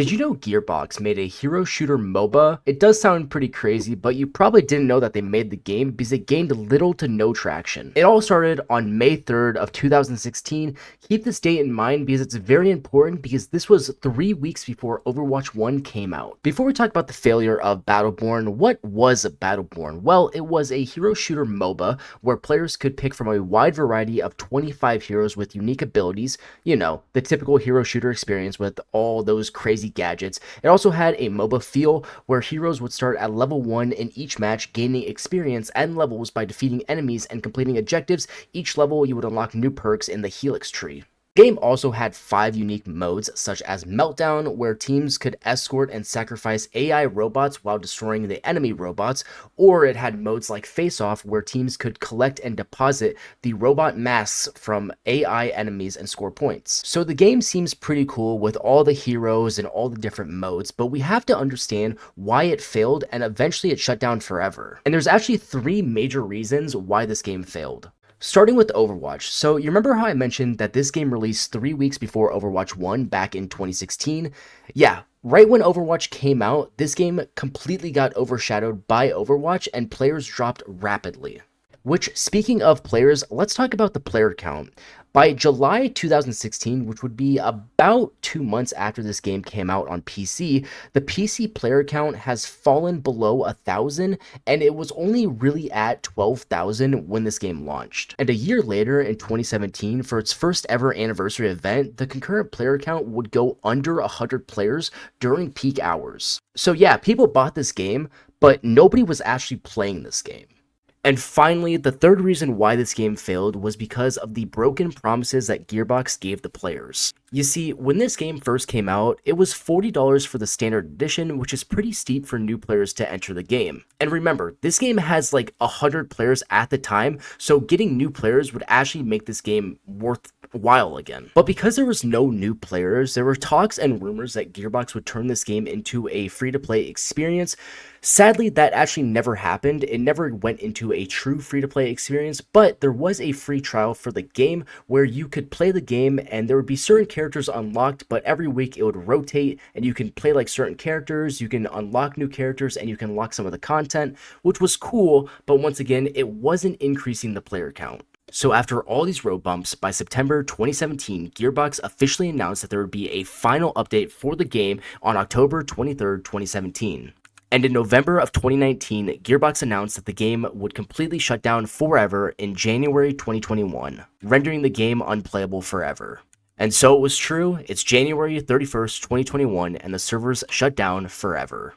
Did you know Gearbox made a hero shooter MOBA? It does sound pretty crazy, but you probably didn't know that they made the game because it gained little to no traction. It all started on May 3rd of 2016. Keep this date in mind because it's very important because this was 3 weeks before Overwatch 1 came out. Before we talk about the failure of Battleborn, what was Battleborn? Well, it was a hero shooter MOBA where players could pick from a wide variety of 25 heroes with unique abilities, you know, the typical hero shooter experience with all those crazy gadgets. It also had a MOBA feel where heroes would start at level 1 in each match, gaining experience and levels by defeating enemies and completing objectives. Each level you would unlock new perks in the Helix tree. The game also had 5 unique modes, such as Meltdown, where teams could escort and sacrifice AI robots while destroying the enemy robots, or it had modes like Face Off, where teams could collect and deposit the robot masks from AI enemies and score points. So the game seems pretty cool with all the heroes and all the different modes, but we have to understand why it failed and eventually it shut down forever. And there's actually 3 major reasons why this game failed. Starting with Overwatch. So you remember how I mentioned that this game released 3 weeks before Overwatch 1 back in 2016? Yeah, right when Overwatch came out, this game completely got overshadowed by Overwatch and players dropped rapidly. Which, speaking of players, let's talk about the player count. By July 2016, which would be about 2 months after this game came out on PC, the PC player count has fallen below 1,000, and it was only really at 12,000 when this game launched. And a year later, in 2017, for its first ever anniversary event, the concurrent player count would go under 100 players during peak hours. So yeah, people bought this game, but nobody was actually playing this game. And finally, the third reason why this game failed was because of the broken promises that Gearbox gave the players. You see, when this game first came out, it was $40 for the standard edition, which is pretty steep for new players to enter the game. And remember, this game has like 100 players at the time, so getting new players would actually make this game worthwhile again. But because there was no new players, there were talks and rumors that Gearbox would turn this game into a free-to-play experience. Sadly, that actually never happened. It never went into a true free-to-play experience, but there was a free trial for the game where you could play the game and there would be certain characters unlocked, but every week it would rotate and you can play like certain characters, you can unlock new characters, and you can unlock some of the content, which was cool, but once again, it wasn't increasing the player count. So after all these road bumps, by September 2017, Gearbox officially announced that there would be a final update for the game on October 23rd, 2017. And in November of 2019, Gearbox announced that the game would completely shut down forever in January 2021, rendering the game unplayable forever. And so it was true, it's January 31st, 2021, and the servers shut down forever.